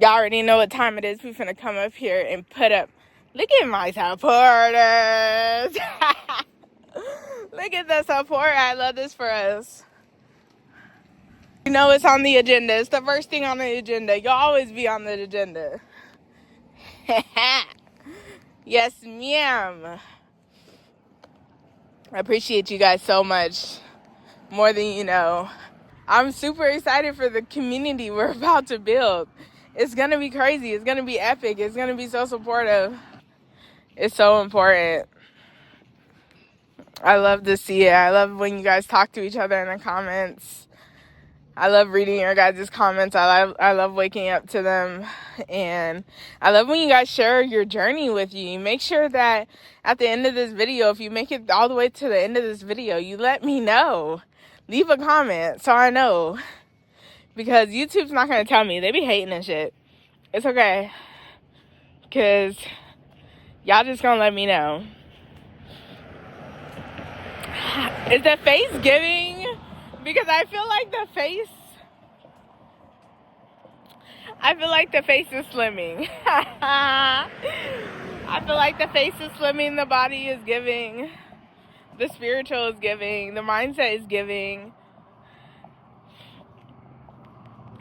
Y'all already know what time it is. We finna come up here and put up. Look at my supporters. Look at the support. I love this for us. You know it's on the agenda. It's the first thing on the agenda. You'll always be on the agenda. Yes, ma'am. I appreciate you guys so much. More than you know. I'm super excited for the community we're about to build. It's going to be crazy. It's going to be epic. It's going to be so supportive. It's so important. I love to see it. I love when you guys talk to each other in the comments. I love reading your guys' comments. I love waking up to them. And I love when you guys share your journey with you. Make sure that at the end of this video, if you make it all the way to the end of this video, you let me know. Leave a comment so I know. Because YouTube's not going to tell me. They be hating and shit. It's okay. Because y'all just going to let me know. Is the face giving? Because I feel like the face is slimming. I feel like the face is slimming, the body is giving, the spiritual is giving, the mindset is giving.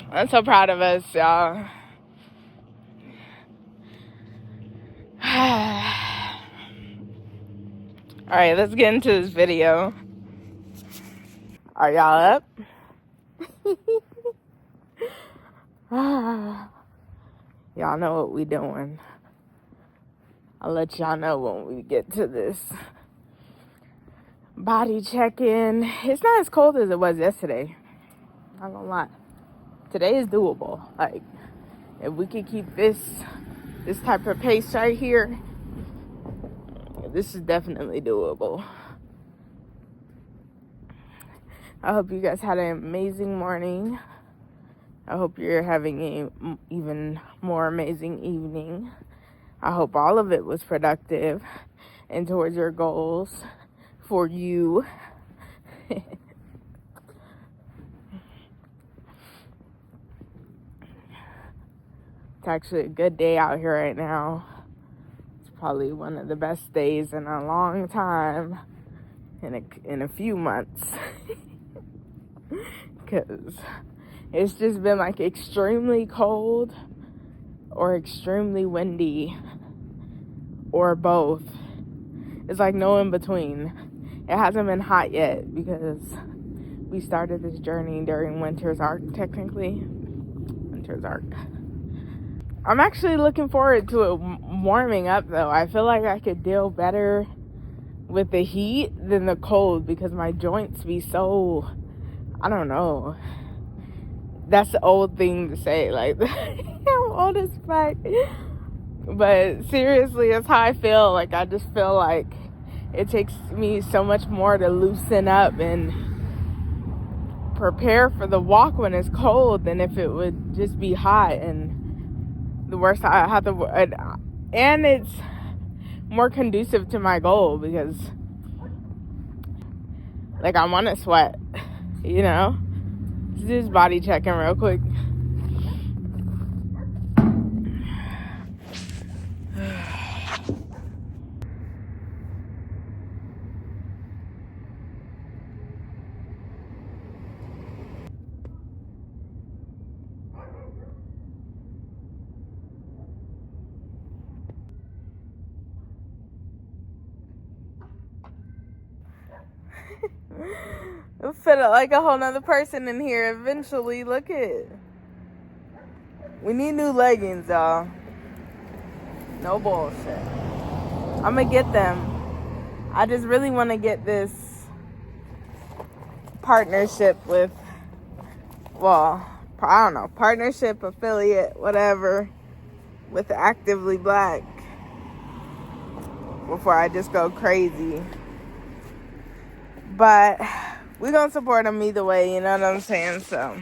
I'm so proud of us, y'all. Alright, let's get into this video. Are y'all up? Y'all know what we doing. I'll let y'all know when we get to this body check-in. It's not as cold as it was yesterday. Not gonna lie. Today is doable. Like, if we could keep this type of pace right here, this is definitely doable. I hope you guys had an amazing morning. I hope you're having an even more amazing evening. I hope all of it was productive and towards your goals for you. It's actually a good day out here right now. It's probably one of the best days in a long time, in a few months. Because it's just been like extremely cold or extremely windy or both. It's like no in between. It hasn't been hot yet because we started this journey during winter's arc, technically. Winter's arc. I'm actually looking forward to it warming up though. I feel like I could deal better with the heat than the cold because my joints be so, I don't know. That's the old thing to say, like, I'm old as fuck. But seriously, that's how I feel. Like, I just feel like it takes me so much more to loosen up and prepare for the walk when it's cold than if it would just be hot. And the worst I have to, and it's more conducive to my goal because, like, I want to sweat, you know? Just body checking real quick. It'll fit like a whole nother person in here eventually. Look at. We need new leggings, y'all. No bullshit. I'm gonna get them. I just really want to get this partnership with, well, I don't know, partnership, affiliate, whatever, with Actively Black before I just go crazy. But we're gonna support them either way, you know what I'm saying? So,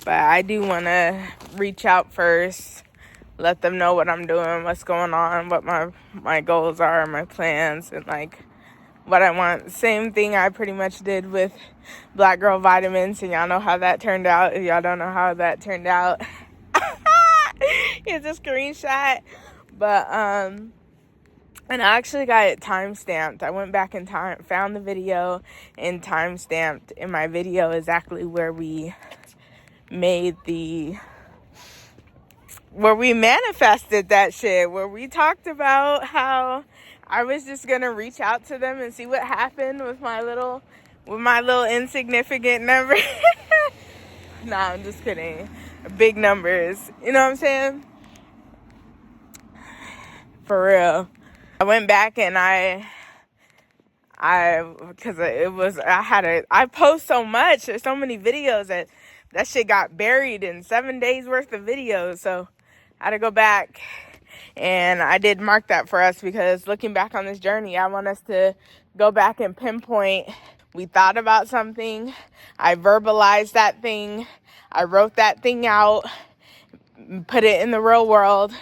but I do want to reach out first, let them know what I'm doing, what's going on, what my goals are, my plans, and like what I want. Same thing I pretty much did with Black Girl Vitamins, and y'all know how that turned out. If y'all don't know how that turned out, here's a screenshot. But and I actually got it time-stamped. I went back in time, found the video, and time-stamped in my video exactly where we manifested that shit, where we talked about how I was just gonna reach out to them and see what happened with my little insignificant number. Nah, I'm just kidding. Big numbers. You know what I'm saying? For real. I went back and I post so much. There's so many videos that shit got buried in 7 days worth of videos. So I had to go back, and I did mark that for us, because looking back on this journey, I want us to go back and pinpoint. We thought about something. I verbalized that thing. I wrote that thing out, put it in the real world,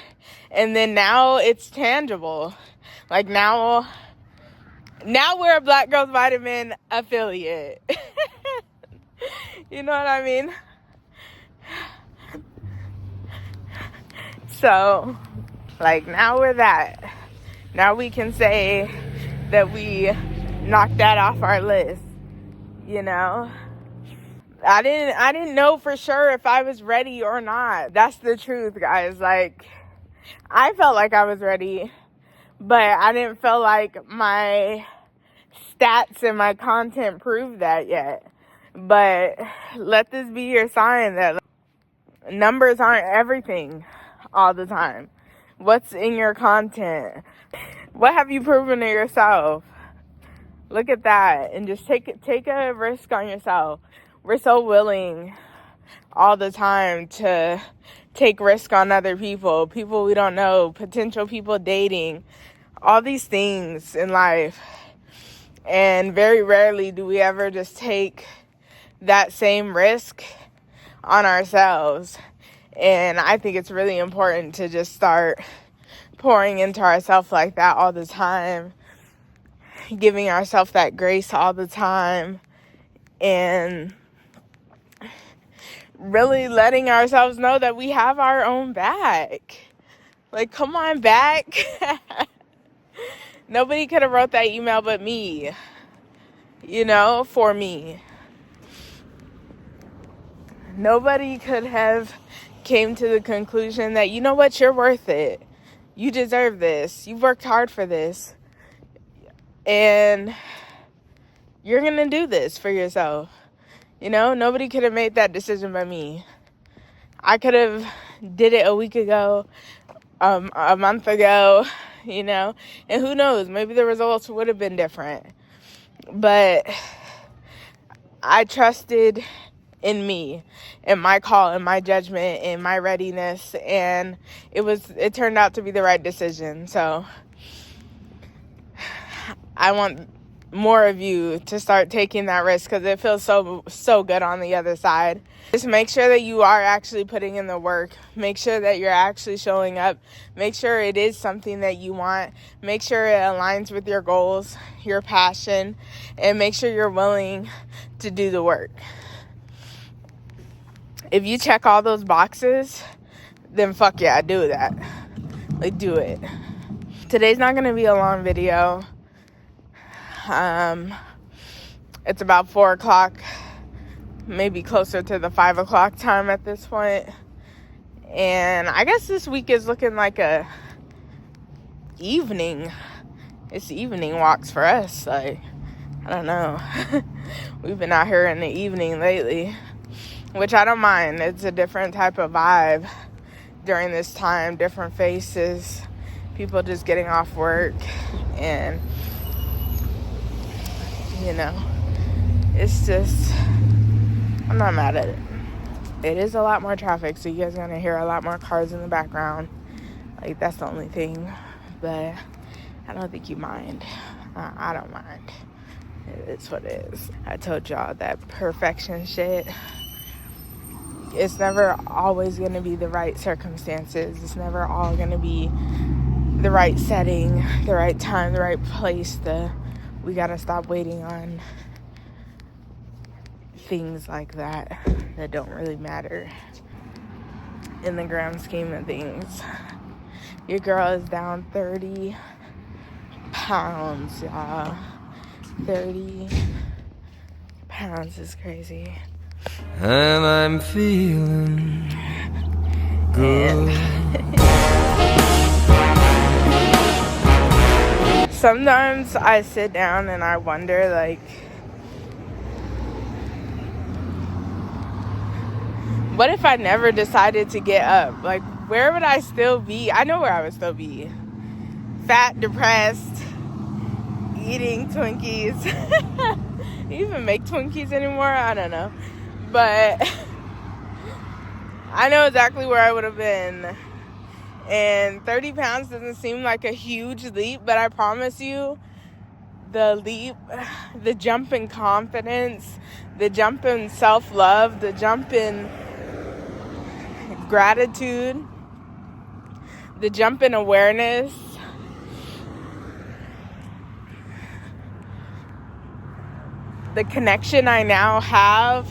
and then now it's tangible. Like now we're a Black Girls Vitamin affiliate. You know what I mean? So, like, now we're that. Now we can say that we knocked that off our list, you know? I didn't know for sure if I was ready or not. That's the truth, guys. Like, I felt like I was ready, but I didn't feel like my stats and my content proved that yet. But let this be your sign that numbers aren't everything all the time. What's in your content? What have you proven to yourself? Look at that, and just take a risk on yourself. We're so willing all the time to take risk on other people we don't know, potential people dating, all these things in life. And very rarely do we ever just take that same risk on ourselves. And I think it's really important to just start pouring into ourselves like that all the time, giving ourselves that grace all the time, and really letting ourselves know that we have our own back. Like, come on back. Nobody could have wrote that email but me, you know, for me. Nobody could have came to the conclusion that, you know what, you're worth it. You deserve this. You've worked hard for this. And you're going to do this for yourself. You know, nobody could have made that decision but me. I could have did it a week ago, a month ago, you know, and who knows, maybe the results would have been different. But I trusted in me, in my call, in my judgment, in my readiness, and it turned out to be the right decision. So I want more of you to start taking that risk, because it feels so good on the other side. Just make sure that you are actually putting in the work. Make sure that you're actually showing up. Make sure it is something that you want. Make sure it aligns with your goals, your passion, and make sure you're willing to do the work. If you check all those boxes, then fuck yeah, do that. Like, do it. Today's not going to be a long video. It's about 4 o'clock, maybe closer to the 5 o'clock time at this point. And I guess this week is looking like it's evening walks for us. Like, I don't know. We've been out here in the evening lately, which I don't mind. It's a different type of vibe during this time, different faces, people just getting off work, and you know, it's just, I'm not mad at it. It is a lot more traffic, so you guys are going to hear a lot more cars in the background. Like, that's the only thing. But I don't think you mind. I don't mind. It's what it is. I told y'all that perfection shit, it's never always going to be the right circumstances. It's never all going to be the right setting, the right time, the right place, the we gotta stop waiting on things like that don't really matter in the grand scheme of things. Your girl is down 30 pounds, y'all. 30 pounds is crazy. And I'm feeling good. Sometimes I sit down and I wonder, like, what if I never decided to get up? Like, where would I still be? I know where I would still be. Fat, depressed, eating Twinkies. You even make Twinkies anymore? I don't know. But I know exactly where I would have been. And 30 pounds doesn't seem like a huge leap, but I promise you, the jump in confidence, the jump in self-love, the jump in gratitude, the jump in awareness, the connection I now have,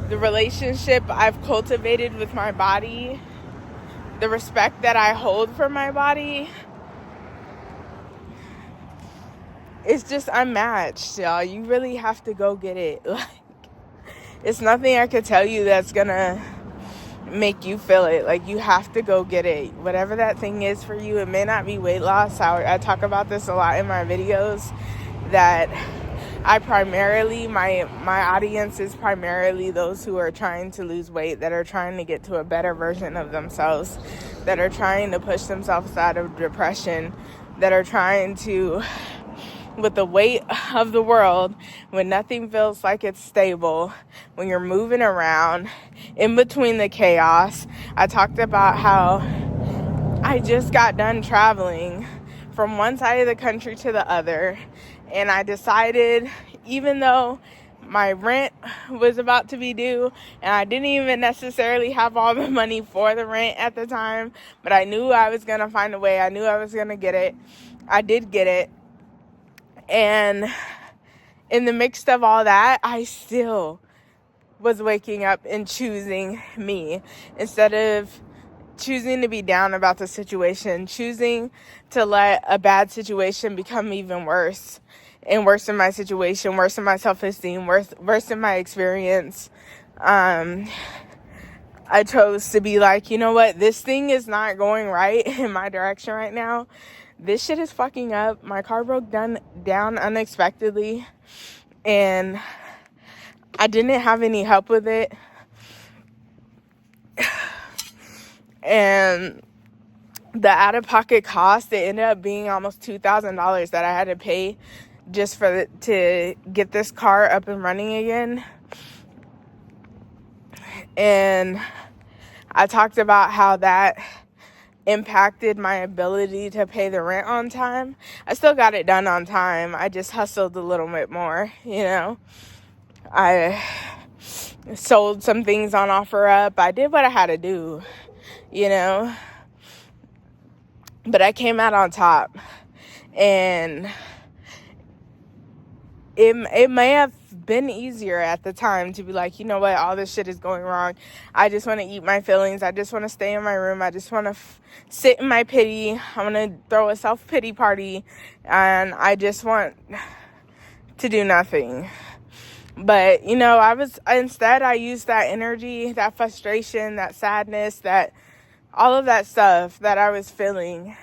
the relationship I've cultivated with my body, the respect that I hold for my body, it's just unmatched, y'all. You really have to go get it. Like, it's nothing I could tell you that's gonna make you feel it. Like, you have to go get it. Whatever that thing is for you, it may not be weight loss. I talk about this a lot in my videos, that I primarily, my audience is primarily those who are trying to lose weight, that are trying to get to a better version of themselves, that are trying to push themselves out of depression, that are trying to, with the weight of the world, when nothing feels like it's stable, when you're moving around in between the chaos. I talked about how I just got done traveling from one side of the country to the other, and I decided, even though my rent was about to be due and I didn't even necessarily have all the money for the rent at the time, but I knew I was going to find a way. I knew I was going to get it. I did get it. And in the midst of all that, I still was waking up and choosing me, instead of choosing to be down about the situation, choosing to let a bad situation become even worse, and worse in my situation, worse in my self-esteem, worse in my experience. I chose to be like, you know what, this thing is not going right in my direction right now. This shit is fucking up. My car broke down unexpectedly, and I didn't have any help with it. And the out-of-pocket cost, it ended up being almost $2,000 that I had to pay just to get this car up and running again. And I talked about how that impacted my ability to pay the rent on time. I still got it done on time. I just hustled a little bit more, you know. I sold some things on OfferUp. I did what I had to do, you know. But I came out on top. And it may have been easier at the time to be like, you know what, all this shit is going wrong. I just want to eat my feelings. I just want to stay in my room. I just want to sit in my pity. I want to throw a self-pity party. And I just want to do nothing. But, you know, I used that energy, that frustration, that sadness, that all of that stuff that I was feeling,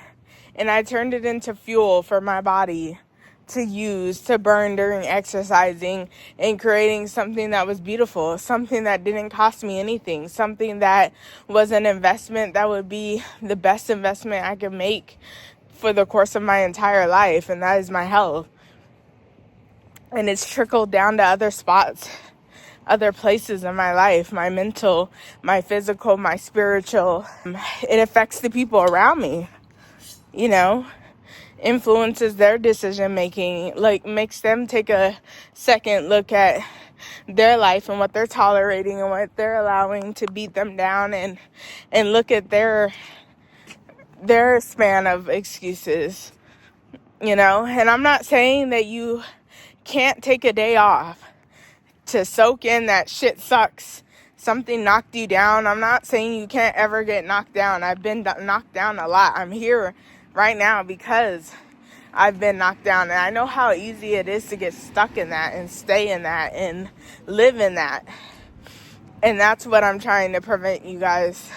and I turned it into fuel for my body to use, to burn during exercising, and creating something that was beautiful, something that didn't cost me anything, something that was an investment that would be the best investment I could make for the course of my entire life, and that is my health. And it's trickled down to other spots, other places in my life, my mental, my physical, my spiritual. It affects the people around me, you know, influences their decision making, like makes them take a second look at their life and what they're tolerating and what they're allowing to beat them down, and look at their span of excuses. you know? And I'm not saying that you can't take a day off to soak in that shit sucks. Something knocked you down. I'm not saying you can't ever get knocked down. I've been knocked down a lot. I'm here right now because I've been knocked down. And I know how easy it is to get stuck in that and stay in that and live in that. And that's what I'm trying to prevent you guys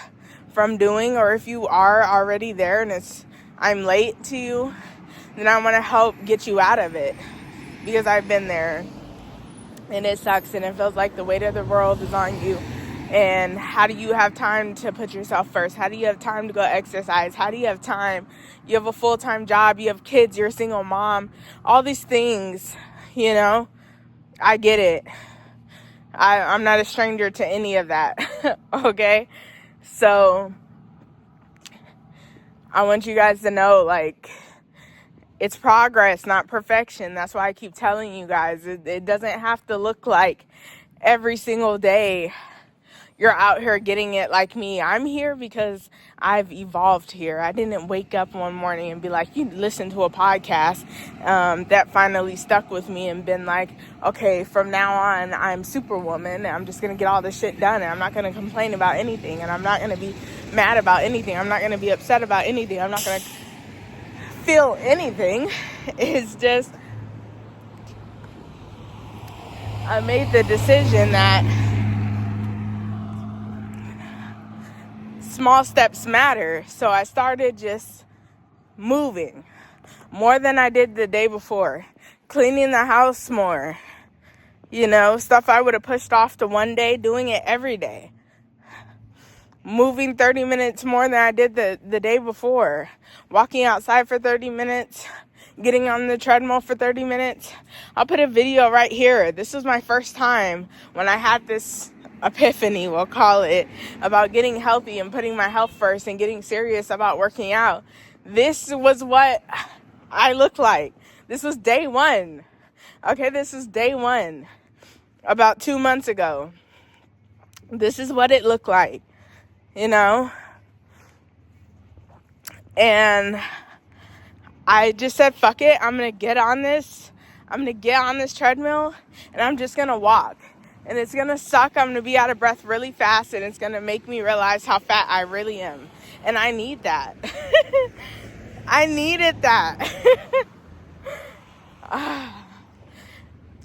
from doing. Or if you are already there and I'm late to you, then I want to help get you out of it. Because I've been there. And it sucks, and it feels like the weight of the world is on you. And how do you have time to put yourself first? How do you have time to go exercise? How do you have time? You have a full-time job. You have kids. You're a single mom. All these things, you know, I get it. I'm not a stranger to any of that, okay? So I want you guys to know, like, it's progress, not perfection. That's why I keep telling you guys, it doesn't have to look like every single day you're out here getting it like me. I'm here because I've evolved here. I didn't wake up one morning and be like, you listen to a podcast that finally stuck with me and been like, okay, from now on, I'm Superwoman. I'm just going to get all this shit done. And I'm not going to complain about anything. And I'm not going to be mad about anything. I'm not going to be upset about anything. I'm not going to feel anything. It's just I made the decision that small steps matter. So I started just moving more than I did the day before, cleaning the house more, you know, stuff I would have pushed off to one day, doing it every day. Moving 30 minutes more than I did the day before. Walking outside for 30 minutes. Getting on the treadmill for 30 minutes. I'll put a video right here. This was my first time when I had this epiphany, we'll call it, about getting healthy and putting my health first and getting serious about working out. This was what I looked like. This was day one. Okay, this is day one. About 2 months ago. This is what it looked like. You know, and I just said, fuck it, I'm going to get on this treadmill, and I'm just going to walk, and it's going to suck, I'm going to be out of breath really fast, and it's going to make me realize how fat I really am, and I need that. I needed that.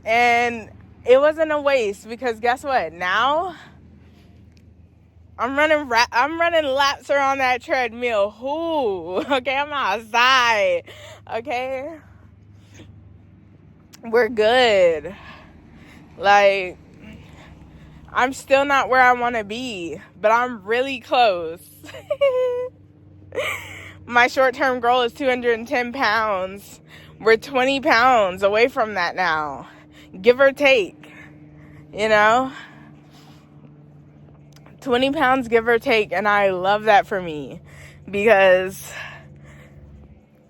And it wasn't a waste, because guess what, now I'm running laps around that treadmill. Ooh, okay, I'm outside. Okay, we're good. Like, I'm still not where I want to be, but I'm really close. My short-term goal is 210 pounds. We're 20 pounds away from that now, give or take, you know? 20 pounds, give or take, and I love that for me because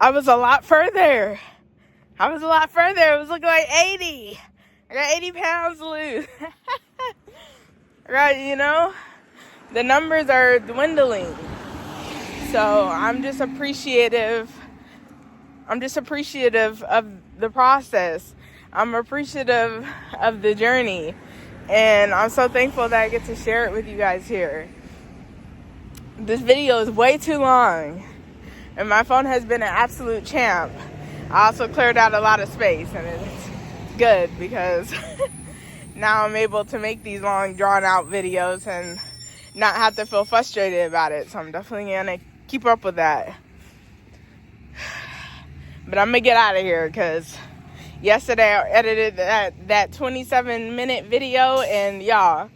I was a lot further. It was looking like 80. I got 80 pounds to lose. Right, you know? The numbers are dwindling. So I'm just appreciative of the process. I'm appreciative of the journey. And I'm so thankful that I get to share it with you guys here. This video is way too long. And my phone has been an absolute champ. I also cleared out a lot of space. And it's good because now I'm able to make these long, drawn-out videos and not have to feel frustrated about it. So I'm definitely going to keep up with that. But I'm going to get out of here because yesterday I edited that 27-minute video, and y'all,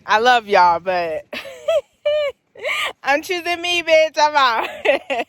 I love y'all, but I'm choosing me, bitch. I'm out.